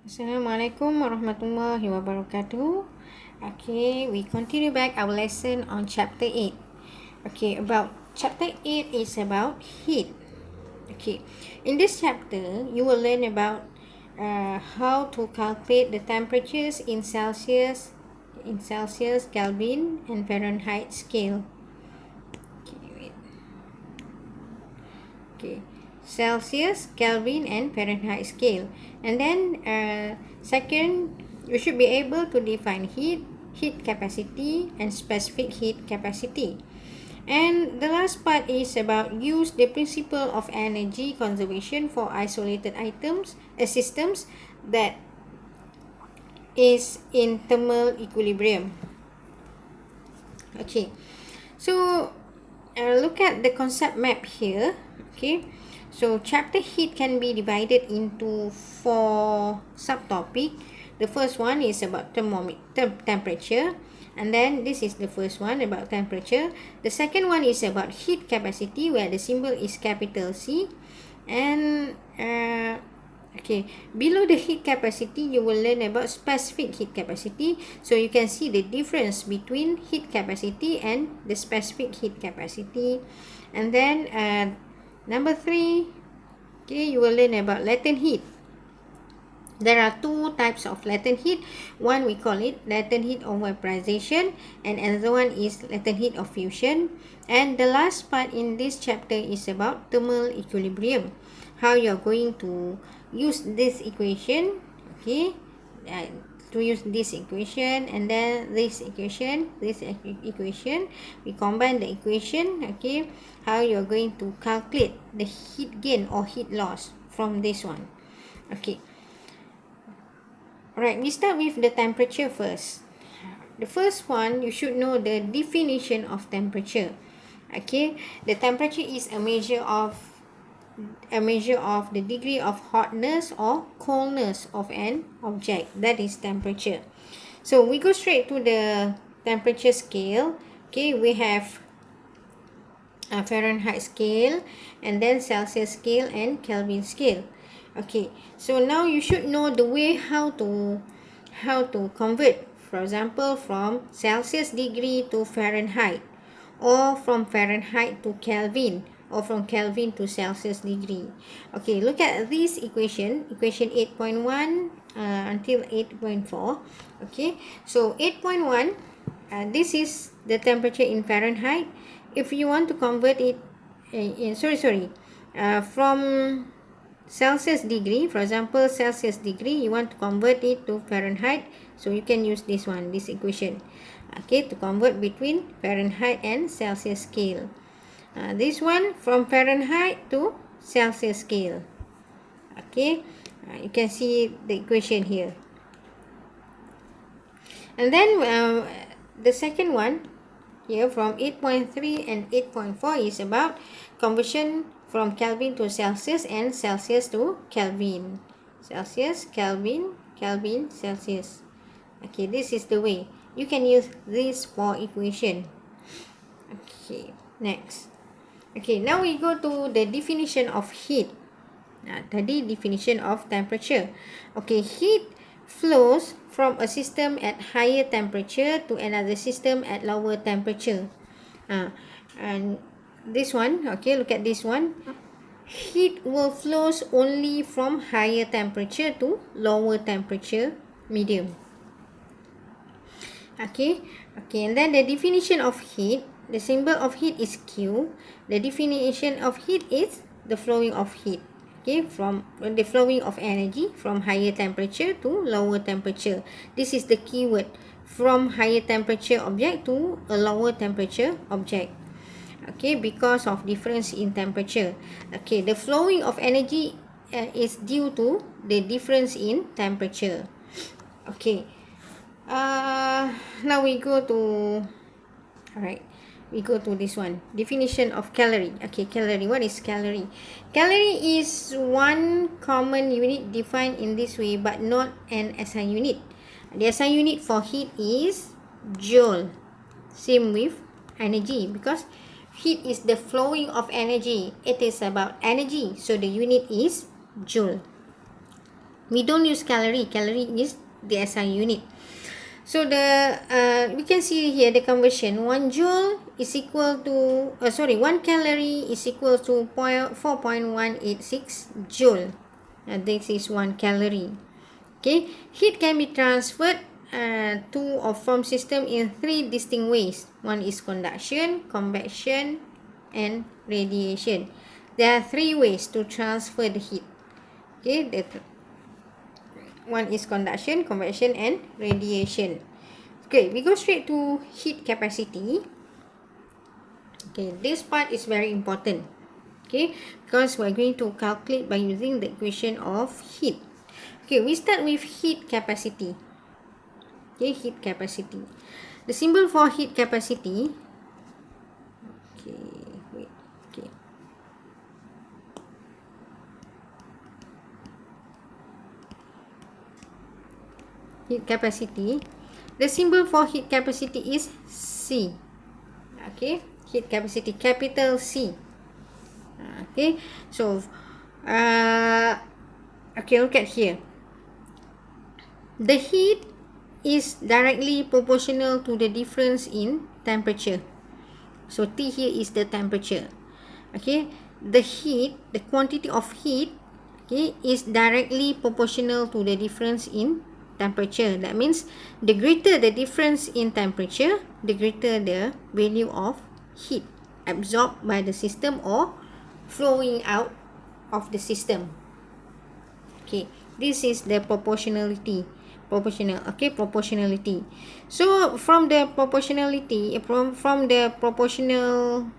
Assalamualaikum warahmatullahi wabarakatuh. Okay, we continue back our lesson on chapter 8. Okay, about chapter 8 is about heat. Okay, in this chapter, you will learn about how to calculate the temperatures in Celsius, Kelvin, and Fahrenheit scale. Okay, wait. Okay, Celsius, Kelvin, and Fahrenheit scale. And then second, you should be able to define heat capacity, and specific heat capacity. And the last part is about use the principle of energy conservation for isolated systems that is in thermal equilibrium. Okay, so look at the concept map here. Okay, so chapter heat can be divided into 4 subtopic. The first one is about temperature, and then this is the first one about temperature. The second one is about heat capacity, where the symbol is capital C. And okay, below the heat capacity, you will learn about specific heat capacity. So you can see the difference between heat capacity and the specific heat capacity. And then number 3, okay, you will learn about latent heat. There are 2 types of latent heat. One, we call it latent heat of vaporization, and another one is latent heat of fusion. And the last part in this chapter is about thermal equilibrium, how you're going to use this equation. Okay, to use this equation, and then this equation, we combine the equation. Okay, how you're going to calculate the heat gain or heat loss from this one. Okay, alright, we start with the temperature first. The first one, you should know the definition of temperature. Okay, the temperature is a measure of the degree of hotness or coldness of an object. That is temperature. So we go straight to the temperature scale. Okay, we have Fahrenheit scale, and then Celsius scale, and Kelvin scale. Okay, so now you should know the way how to convert, for example, from Celsius degree to Fahrenheit, or from Fahrenheit to Kelvin, or from Kelvin to Celsius degree. Okay, look at this equation 8.1 until 8.4. Okay, so 8.1, this is the temperature in Fahrenheit. If you want to convert it from Celsius degree, for example, Celsius degree, you want to convert it to Fahrenheit, so you can use this equation, okay, to convert between Fahrenheit and Celsius scale. This one from Fahrenheit to Celsius scale. Okay, you can see the equation here. And then the second one here from 8.3 and 8.4 is about conversion from Kelvin to Celsius and Celsius to Kelvin. Celsius, Kelvin, Kelvin, Celsius. Okay, this is the way. You can use these 4 equation. Okay, next. Okay, now we go to the definition of heat. Tadi definition of temperature. Okay, heat flows from a system at higher temperature to another system at lower temperature. And this one, okay, look at this one. Heat will flows only from higher temperature to lower temperature medium. Okay, and then the definition of heat, the symbol of heat is Q. The definition of heat is the flowing of heat. Okay, from the flowing of energy from higher temperature to lower temperature. This is the keyword, from higher temperature object to a lower temperature object. Okay, because of difference in temperature. Okay, the flowing of energy is due to the difference in temperature. Okay, now we go to, alright, we go to this one, definition of calorie. Okay, calorie, what is calorie? Calorie is one common unit defined in this way, but not an SI unit. The SI unit for heat is joule. Same with energy, because heat is the flowing of energy. It is about energy, so the unit is joule. We don't use calorie. Calorie is the SI unit. So the we can see here the conversion. 1 joule is equal to 1 calorie is equal to 4.186 joule. This is 1 calorie. Okay, heat can be transferred to or from system in 3 distinct ways. One is conduction, convection, and radiation. There are 3 ways to transfer the heat. Okay, one is conduction, convection, and radiation. Okay, we go straight to heat capacity. Okay, this part is very important. Okay, because we're going to calculate by using the equation of heat. Okay, we start with heat capacity. Okay, heat capacity. The symbol for heat capacity. Okay, wait. Okay. Heat capacity. The symbol for heat capacity is C. Okay, heat capacity, capital C. Okay, so okay, look at here. The heat is directly proportional to the difference in temperature. So T here is the temperature. Okay, the heat, the quantity of heat, okay, is directly proportional to the difference in temperature. That means the greater the difference in temperature, the greater the value of heat absorbed by the system or flowing out of the system. Okay, this is the proportionality. Proportionality. So from the proportionality, from the proportional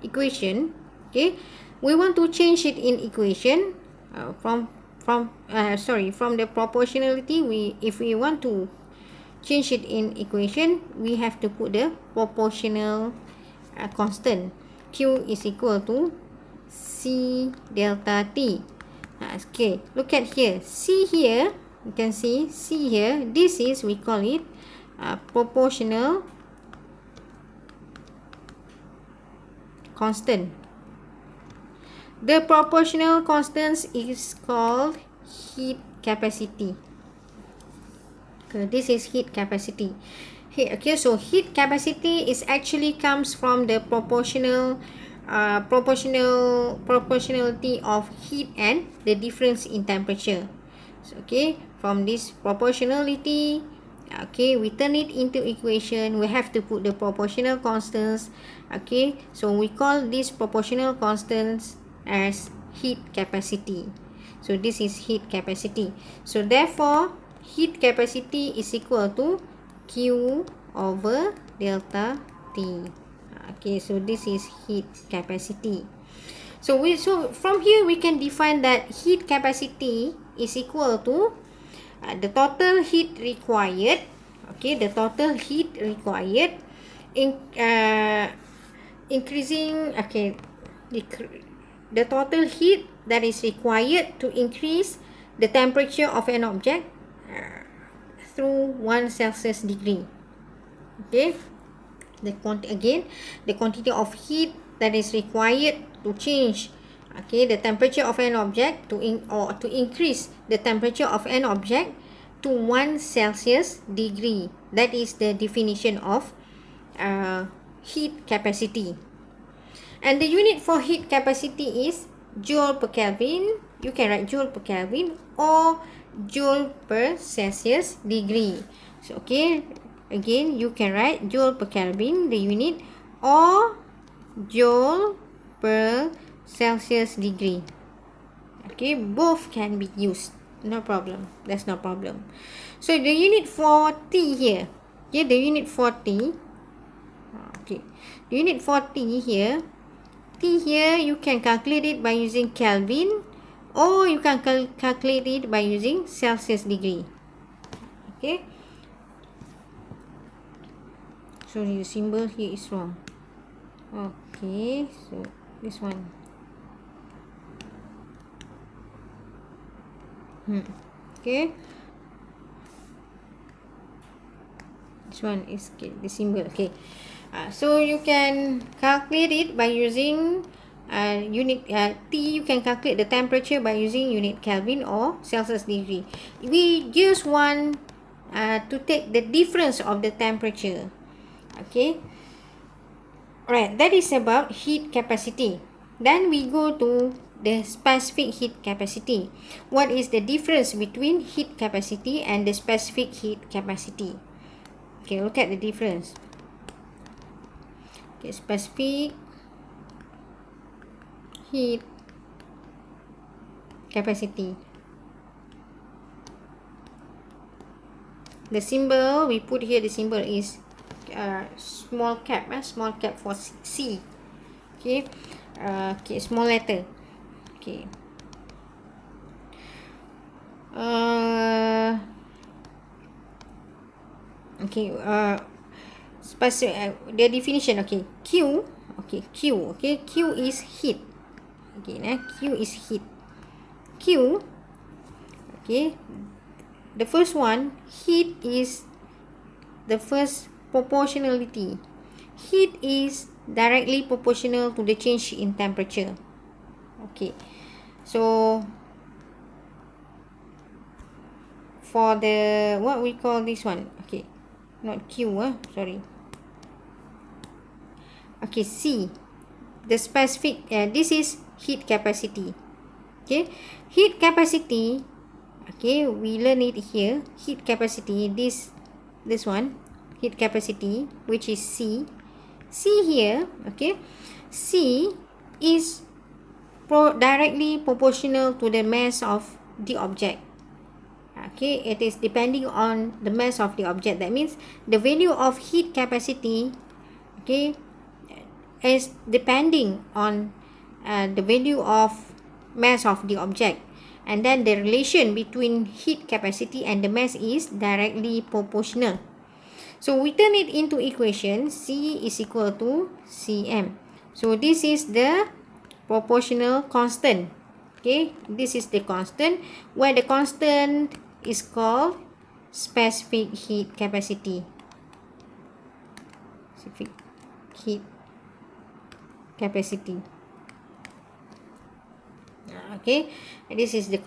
equation, okay, we want to change it in equation. From the proportionality, if we want to change it in equation, we have to put the proportional constant. Q is equal to C delta T. Okay, look at here. C here, you can see C here. This is, we call it proportional constant. The proportional constant is called heat capacity. Okay, this is heat capacity. Okay, so heat capacity is actually comes from the proportionality of heat and the difference in temperature. So, okay, from this proportionality, okay, we turn it into equation. We have to put the proportional constants. Okay, so we call this proportional constants as heat capacity. So this is heat capacity. So therefore, heat capacity is equal to Q over delta T. Okay, so this is heat capacity. So from here we can define that heat capacity is equal to the total heat required. Okay, the total heat required increasing. Okay, the total heat that is required to increase the temperature of an object through 1 Celsius degree. Okay, the quantity of heat that is required to change, okay, the temperature of an object to increase the temperature of an object to 1 Celsius degree. That is the definition of heat capacity. And the unit for heat capacity is joule per Kelvin. You can write joule per Kelvin or joule per Celsius degree. So, okay, again, you can write joule per Kelvin, the unit, or joule per Celsius degree. Okay, both can be used. No problem. That's no problem. So, the unit for T here. Okay, the unit for T. Okay, the unit for T here. T here, you can calculate it by using Kelvin, or you can calculate it by using Celsius degree. Okay. Sorry, the symbol here is wrong. Okay, so this one. Okay. This one is the symbol. Okay. So you can calculate it by using unit T, you can calculate the temperature by using unit Kelvin or Celsius degree. We just want to take the difference of the temperature. Okay, alright, that is about heat capacity. Then we go to the specific heat capacity. What is the difference between heat capacity and the specific heat capacity? Okay, look at the difference. Okay, specific heat capacity. The symbol we put here, the symbol is small cap, small cap for C. Okay, okay, small letter. Okay. Okay. The definition. Okay. Q. Okay. Q. Okay. Q is heat. Okay. Q is heat. Q. Okay. The first one, heat is the first proportionality. Heat is directly proportional to the change in temperature. Okay. So for the, what we call this one, okay, not Q, sorry. Okay, C, the specific, this is heat capacity. Okay, heat capacity, okay, we learn it here. Heat capacity, this one, heat capacity, which is C. C here, okay, C is directly proportional to the mass of the object. Okay, it is depending on the mass of the object. That means the value of heat capacity, okay, is depending on the value of mass of the object, and then the relation between heat capacity and the mass is directly proportional. So we turn it into equation. C is equal to Cm. So this is the proportional constant. Okay, this is the constant, where the constant is called specific heat capacity. Specific heat capacity. Okay, this is the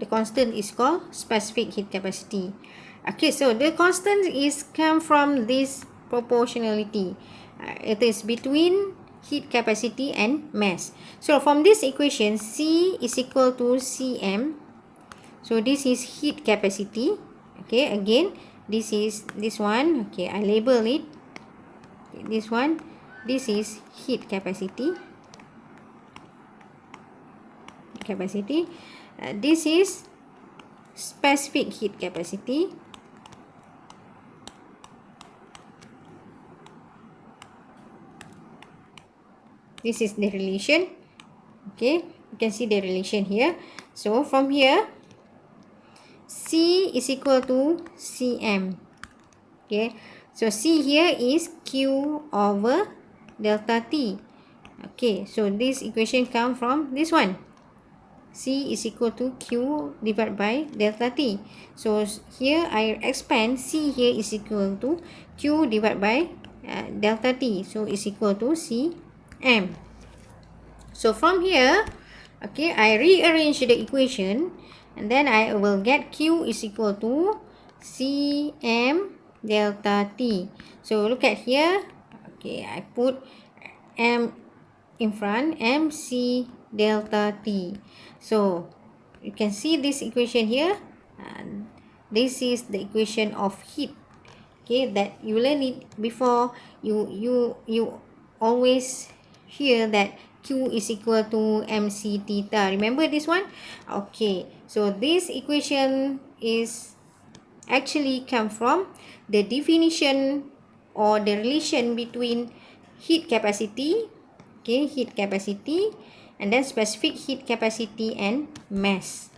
constant is called specific heat capacity. Okay, so the constant is come from this proportionality. It is between heat capacity and mass. So from this equation, C is equal to Cm. So this is heat capacity. Okay, again, this is this one. Okay, I label it. Okay, this one, this is heat capacity. This is specific heat capacity. This is the relation. Okay, you can see the relation here. So from here, C is equal to Cm. Okay, so C here is Q over delta T. Okay, so this equation comes from this one. C is equal to Q divided by delta T. So here I expand, C here is equal to Q divided by delta T. So it's equal to Cm. So from here, okay, I rearrange the equation, and then I will get Q is equal to Cm delta T. So look at here. Okay, I put M in front, MC delta T. So you can see this equation here. This is the equation of heat. Okay, that you learn it before. You always hear that Q is equal to MC theta. Remember this one? Okay, so this equation is actually come from the definition or the relation between heat capacity, okay, heat capacity, and then specific heat capacity and mass.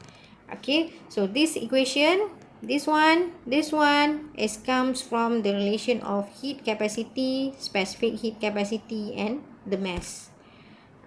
Okay, so this equation, this one is comes from the relation of heat capacity, specific heat capacity, and the mass.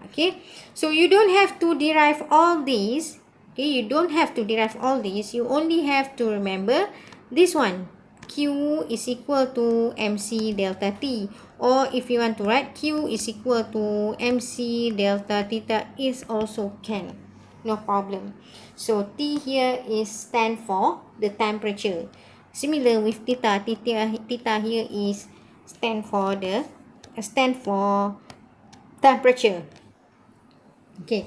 Okay, so you don't have to derive all these. Okay, you don't have to derive all these. You only have to remember this one. Q is equal to MC delta T. Or if you want to write Q is equal to MC delta theta is also can. No problem. So T here is stand for the temperature. Similar with theta. Theta here is stand for temperature. Okay.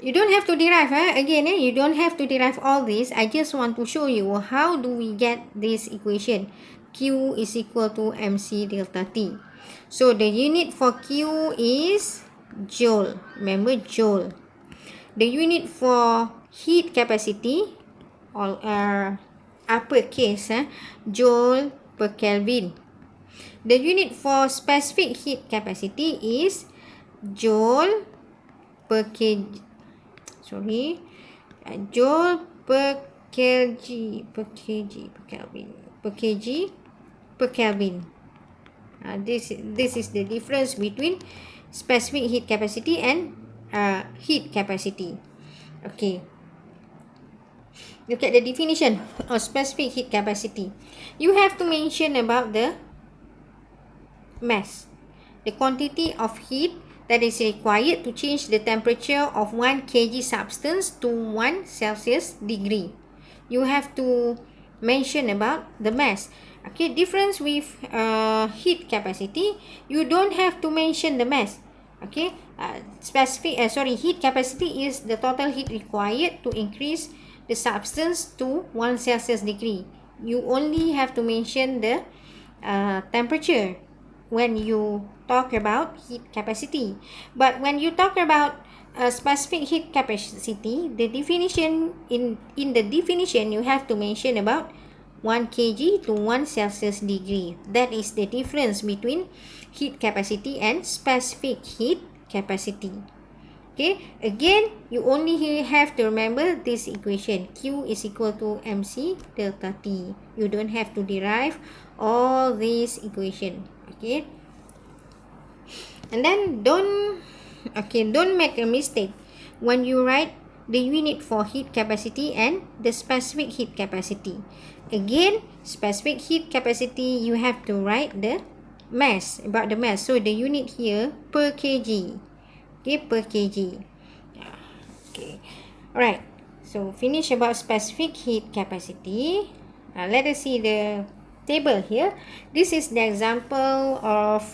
You don't have to derive, again, you don't have to derive all this. I just want to show you how do we get this equation. Q is equal to MC delta T. So the unit for Q is joule. Remember, joule. The unit for heat capacity, all uppercase, joule per Kelvin. The unit for specific heat capacity is joule per kg. Joule per kg per Kelvin. This is the difference between specific heat capacity and heat capacity. Okay. Look at the definition of specific heat capacity. You have to mention about the mass, the quantity of heat that is required to change the temperature of 1 kg substance to 1 Celsius degree. You have to mention about the mass. Okay, difference with heat capacity, you don't have to mention the mass. Okay, heat capacity is the total heat required to increase the substance to 1 Celsius degree. You only have to mention the temperature when you talk about heat capacity. But when you talk about specific heat capacity, the definition in the definition you have to mention about 1 kg to 1 Celsius degree. That is the difference between heat capacity and specific heat capacity. Okay, again, you only have to remember this equation. Q is equal to MC delta T. You don't have to derive all these equation. Okay, and then don't make a mistake when you write the unit for heat capacity and the specific heat capacity. Again, specific heat capacity, you have to write the mass, about the mass. So the unit here per kg. Okay, per kg. Okay, alright, so finish about specific heat capacity. Let us see the table here. This is the example of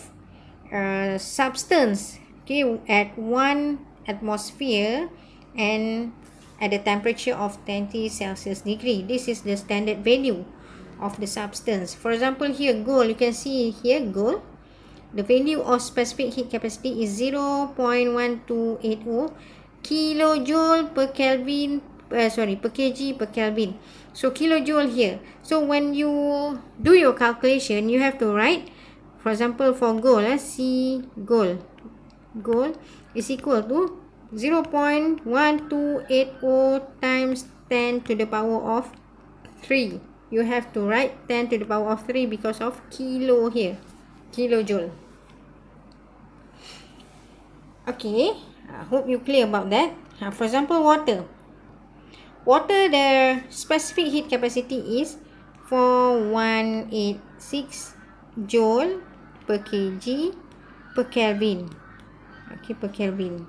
substance, okay, at 1 atmosphere and at the temperature of 20 Celsius degree. This is the standard value of the substance. For example, here gold, you can see here gold, the value of specific heat capacity is 0.1280 kilojoule per Kelvin, per kg per Kelvin. So kilojoule here. So when you do your calculation, you have to write, for example, for gold, gold is equal to 0.1280 times 10 to the power of 3. You have to write 10 to the power of 3 because of kilo here, kilojoule. Okay, I hope you clear about that. For example, water, the specific heat capacity is 4186 joule per kg per Kelvin. Okay, per Kelvin.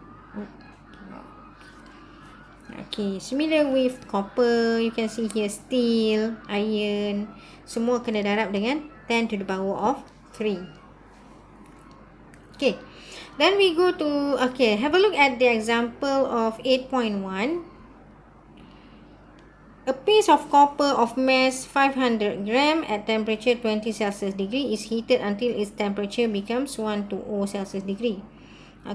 Okay, similar with copper, you can see here steel, iron, semua kena darab dengan 10 to the power of 3. Okay, then we go to, okay, have a look at the example of 8.1. A piece of copper of mass 500 gram at temperature 20 Celsius degree is heated until its temperature becomes 120 Celsius degree.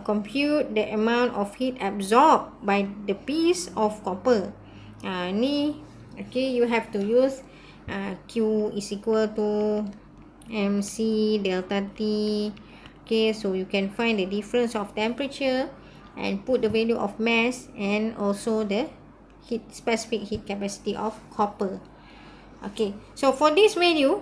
Compute the amount of heat absorbed by the piece of copper. Ni, okay, you have to use Q is equal to MC delta T. Okay, so you can find the difference of temperature and put the value of mass and also the specific heat capacity of copper. Okay, so for this value,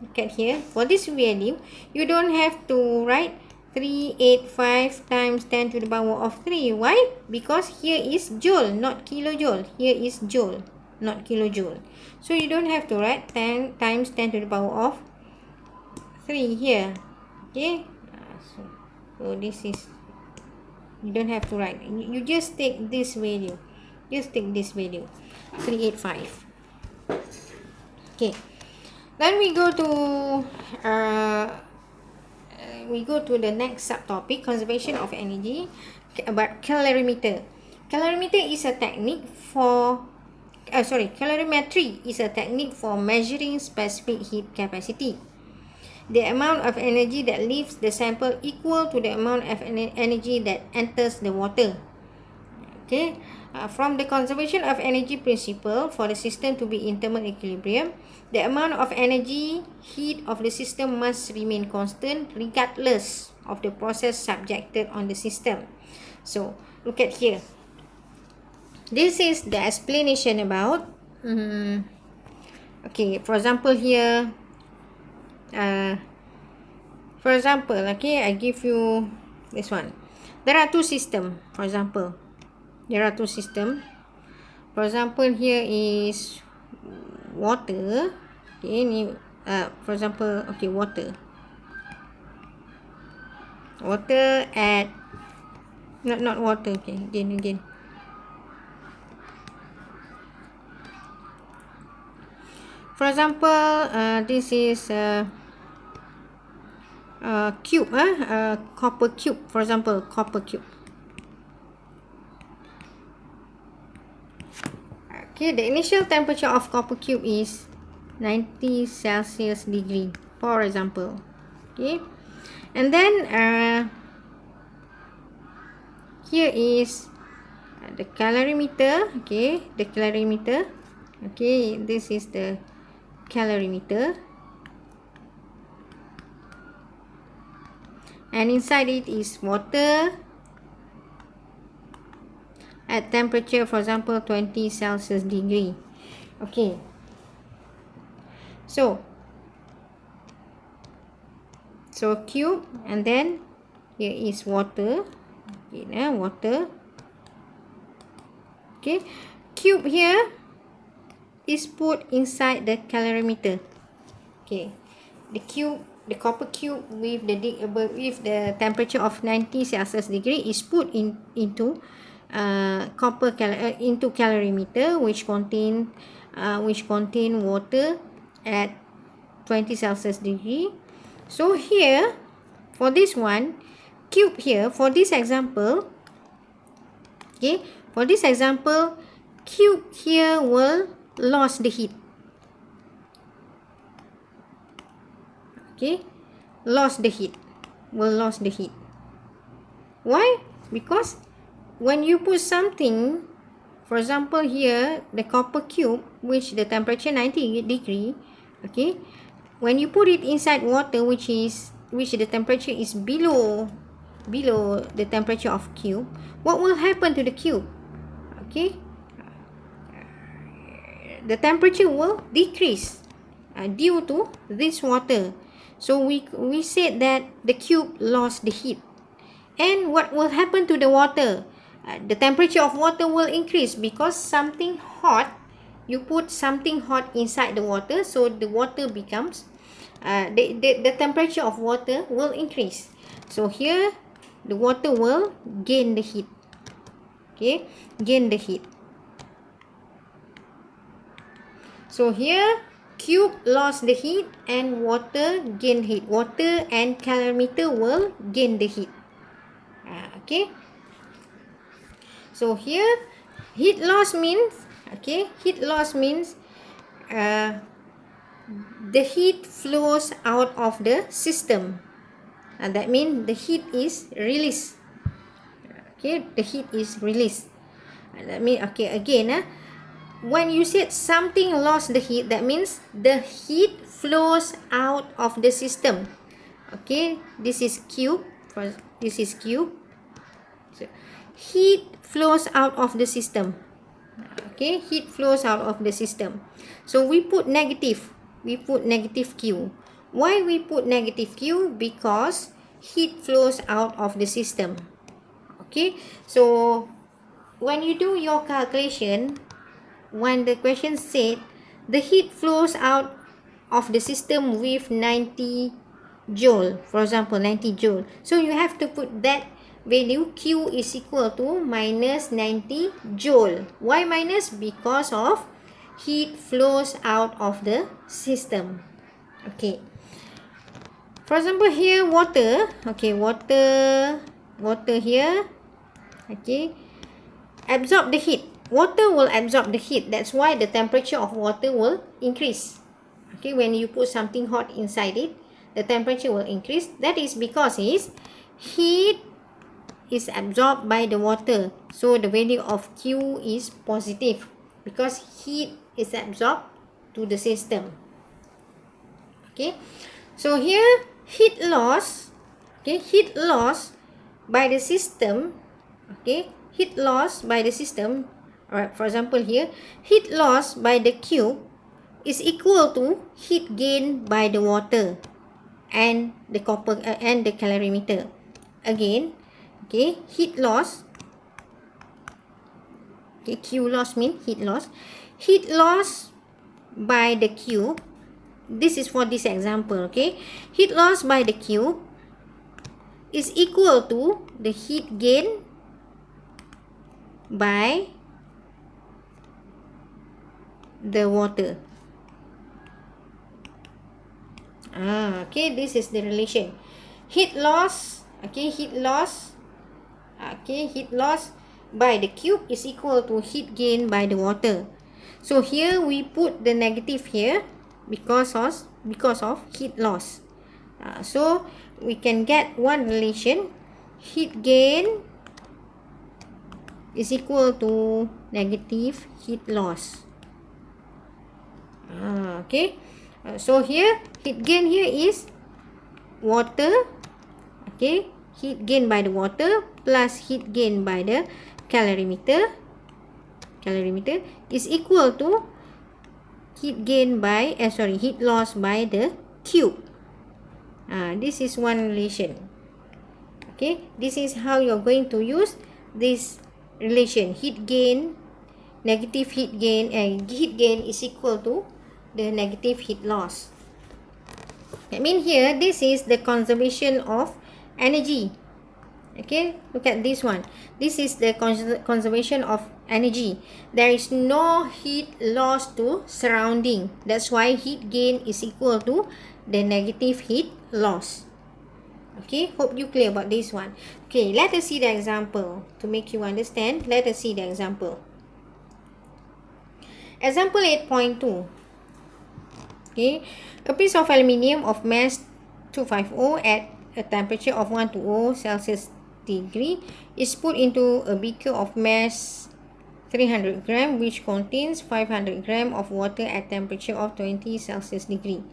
look at here, for this value, you don't have to write 385 times 10 to the power of 3. Why? Because here is joule, not kilojoule. Here is joule. not kilojoule. So you don't have to write 10 times 10 to the power of 3 here. Okay, so this is, you don't have to write, you just take this value, 385. Okay, then we go to the next subtopic, conservation of energy, about calorimeter. Calorimetry is a technique for measuring specific heat capacity. The amount of energy that leaves the sample equal to the amount of energy that enters the water. Okay, from the conservation of energy principle, for the system to be in thermal equilibrium, the amount of energy heat of the system must remain constant regardless of the process subjected on the system. So look at here. This is the explanation about okay, for example here, okay, I give you this one. There are two systems. For example, for example, here is water. Okay, ni for example, okay, water at not water. Okay, again. For example, this is cube, copper cube. For example, copper cube. Okay, the initial temperature of copper cube is 90 Celsius degree, for example. Okay, and then here is the calorimeter. Okay, the calorimeter. Okay, this is the calorimeter, and inside it is water at temperature, for example, 20 Celsius degree. Okay, so cube, and then here is water. Okay, water. Okay, cube here is put inside the calorimeter. Okay, the copper cube with the temperature of 90 Celsius degree is put into into calorimeter, which contain water at 20 Celsius degree. So here, for this one, cube here, for this example, okay, for this example, cube here will lose the heat. Okay, will lose the heat. Why? Because when you put something, for example here, the copper cube, which the temperature 90 degree, okay, when you put it inside water, which the temperature is below the temperature of cube, what will happen to the cube? Okay, the temperature will decrease due to this water. So we said that the cube lost the heat. And what will happen to the water? The temperature of water will increase because something hot, you put something hot inside the water, so the water becomes the temperature of water will increase. So here the water will gain the heat. Okay, gain the heat. So here cube lost the heat and water gain heat. Water and calorimeter will gain the heat. Okay, so here heat loss means, okay, the heat flows out of the system, and that means the heat is released. Okay, the heat is released. That means, okay, again, when you said something lost the heat, that means the heat flows out of the system. Okay, this is cube. So, heat flows out of the system. Okay, heat flows out of the system. So we put negative. Q. Why we put negative Q? Because heat flows out of the system. Okay, so when you do your calculation, when the question said the heat flows out of the system with 90 joule, for example 90 joule, so you have to put that value Q is equal to minus 90 joule. Why minus? Because of heat flows out of the system. Okay, for example here water, okay, water here, okay, absorb the heat. Water will absorb the heat, that's why the temperature of water will increase. Okay, when you put something hot inside it, the temperature will increase. That is because heat is absorbed by the water, so the value of Q is positive because heat is absorbed to the system. Okay, so here heat loss, okay, heat loss by the system, okay, heat loss by the system, alright, for example here, heat loss by the cube is equal to heat gain by the water and the copper and the calorimeter. Again, okay, heat loss, okay, Q loss means heat loss. Heat loss by the cube, this is for this example, okay, heat loss by the cube is equal to the heat gain by the water. Okay, this is the relation. Heat loss, okay, heat loss, okay, heat loss by the cube is equal to heat gain by the water. So here we put the negative here because of heat loss. So we can get one relation, heat gain is equal to negative heat loss. Okay, so here heat gain here is water, okay, heat gain by the water plus heat gain by the calorimeter is equal to heat gain by heat loss by the cube. This is one relation. Okay, this is how you're going to use this relation, heat gain, negative heat gain, and heat gain is equal to the negative heat loss. I mean here this is the conservation of energy. Okay, look at this one. This is the conservation of energy. There is no heat loss to surrounding. That's why heat gain is equal to the negative heat loss. Okay, hope you clear about this one. Okay, let us see the example to make you understand. Let us see the example. Example 8.2. Okay, a piece of aluminium of mass 250 at a temperature of 120 Celsius degree is put into a beaker of mass 300 gram which contains 500 gram of water at temperature of 20 Celsius degree.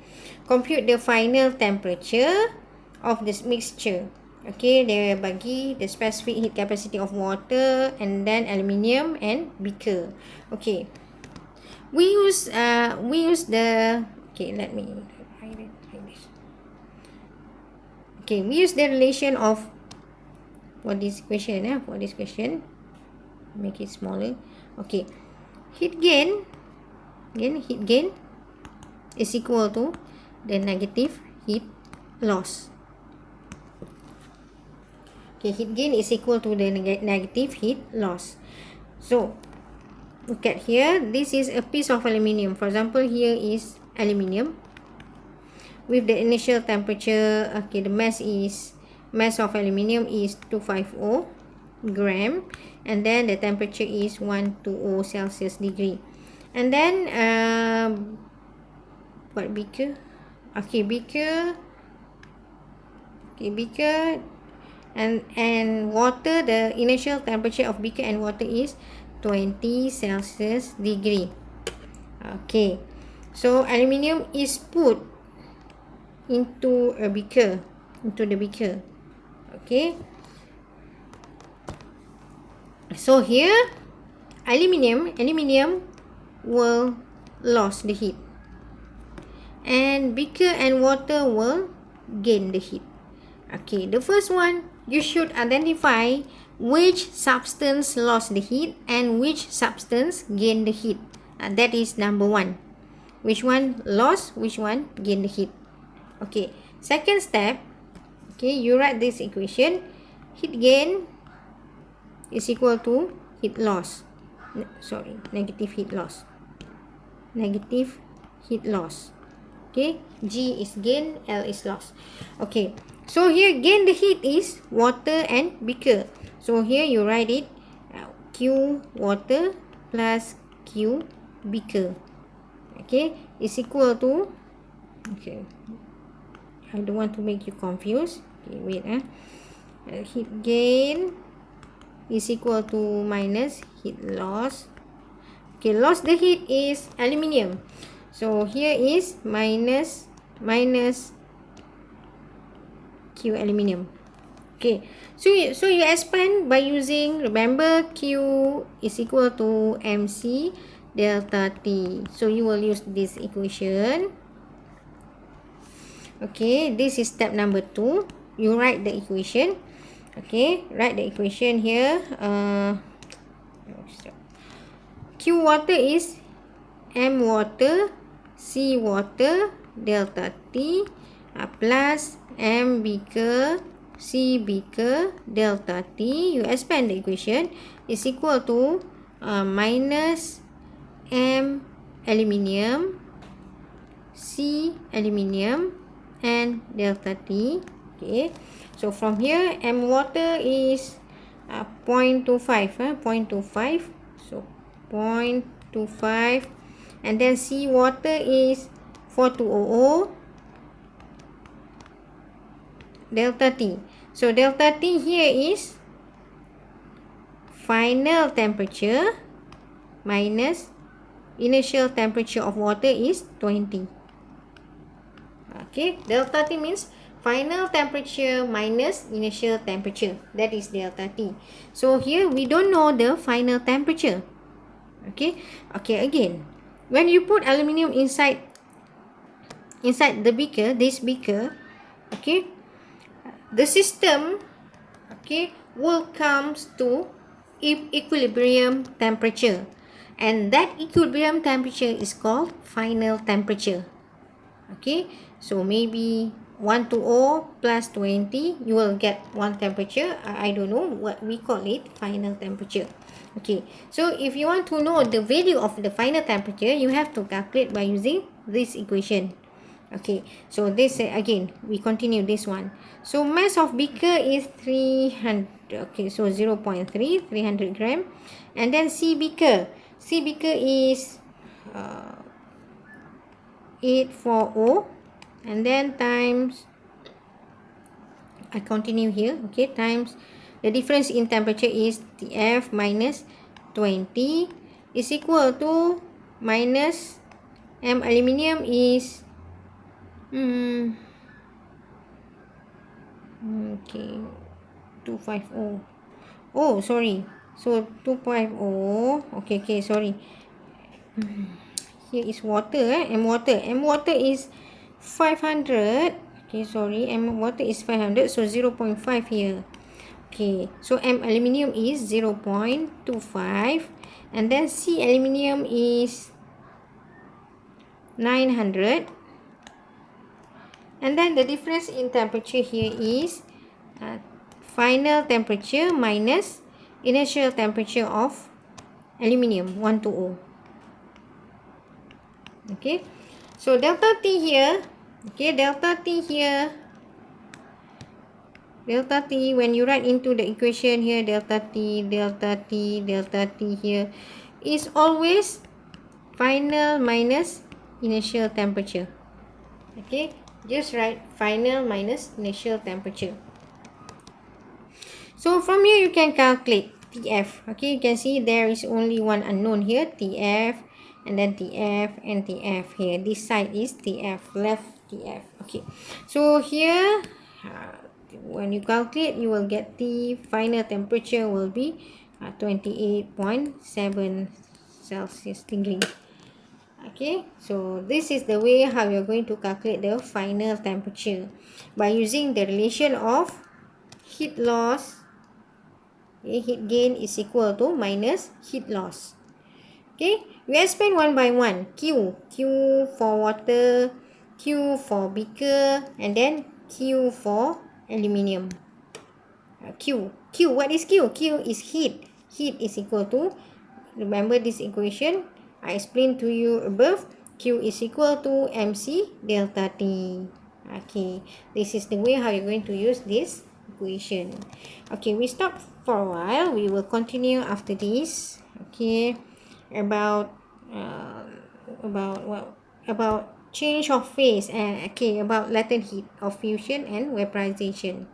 Compute the final temperature of this mixture. Okay, they bagi the specific heat capacity of water and then aluminium and beaker. Okay, we use the, okay, let me write this. Okay, we use the relation of for this question, make it smaller. Okay, heat gain is equal to the negative heat loss. Okay, heat gain is equal to the negative heat loss. So look at here, this is a piece of aluminium. For example, here is aluminium with the initial temperature, okay, the mass of aluminium is 250 gram and then the temperature is 120 Celsius degree. And then what beaker? Okay, beaker and water, the initial temperature of beaker and water is 20 Celsius degree. Okay, so aluminium is put into the beaker. Okay, so here aluminium will lose the heat and beaker and water will gain the heat. Okay, the first one, you should identify which substance lost the heat and which substance gained the heat. That is number 1. Which one loss, which one gain the heat. Okay, second step, okay, you write this equation. Heat gain is equal to heat loss. Negative heat loss. Negative heat loss. Okay, G is gain, L is loss. Okay, so here gain the heat is water and beaker. So here you write it Q water plus Q beaker. Okay, is equal to, okay, I don't want to make you confused. Okay, wait. Heat gain is equal to minus heat loss. Okay, loss the heat is aluminium. So here is minus Q aluminium. Okay, so you expand by using, remember, Q is equal to MC delta T. So you will use this equation. Okay, this is step number 2. You write the equation. Okay, write the equation here. Q water is M water C water delta T plus M beaker C beaker delta T. You expand the equation, is equal to minus M aluminium C aluminium and delta T. Okay, so from here M water is 0.25, 0.25, so 0.25, and then C water is 4200 delta T. So delta T here is final temperature minus initial temperature of water is 20. Okay, delta T means final temperature minus initial temperature. That is delta T. So here we don't know the final temperature. Okay, again, when you put aluminium inside the beaker, this beaker, okay, the system, okay, will comes to equilibrium temperature, and that equilibrium temperature is called final temperature. Okay, so maybe 120 plus 20, you will get one temperature. I don't know what we call it, final temperature. Okay, so if you want to know the value of the final temperature, you have to calculate by using this equation. Okay, so this again, we continue this one. So mass of beaker is 300. Okay, so 0.3, 300 gram. And then C beaker is 840, and then times, I continue here, okay, times the difference in temperature is TF minus 20 is equal to minus M aluminium is okay, 250. Oh, sorry. So 250. Okay, sorry. Here is water, M water. M water is 500. Okay, sorry. M water is 500. So 0.5 here. Okay, so M aluminium is 0.25. And then C aluminium is 900. And then the difference in temperature here is final temperature minus initial temperature of aluminium, 120. Okay, so delta T here, okay, delta T when you write into the equation here, delta T here is always final minus initial temperature. Okay, just write final minus initial temperature. So from here you can calculate TF. Okay, you can see there is only one unknown here, TF, and then TF and TF here. This side is TF, left TF. Okay, so here when you calculate, you will get the final temperature will be 28.7 Celsius degree. Okay, so this is the way how you're going to calculate the final temperature by using the relation of heat loss. Okay, heat gain is equal to minus heat loss. Okay, We explain one by one. Q for water, Q for beaker, and then Q for aluminium. What is Q? Q is heat. Heat is equal to, remember this equation I explained to you above. Q is equal to MC delta T. Okay, this is the way how you're going to use this equation. Okay, we stop for a while. We will continue after this. Okay, about what about change of phase, and okay, about latent heat of fusion and vaporization.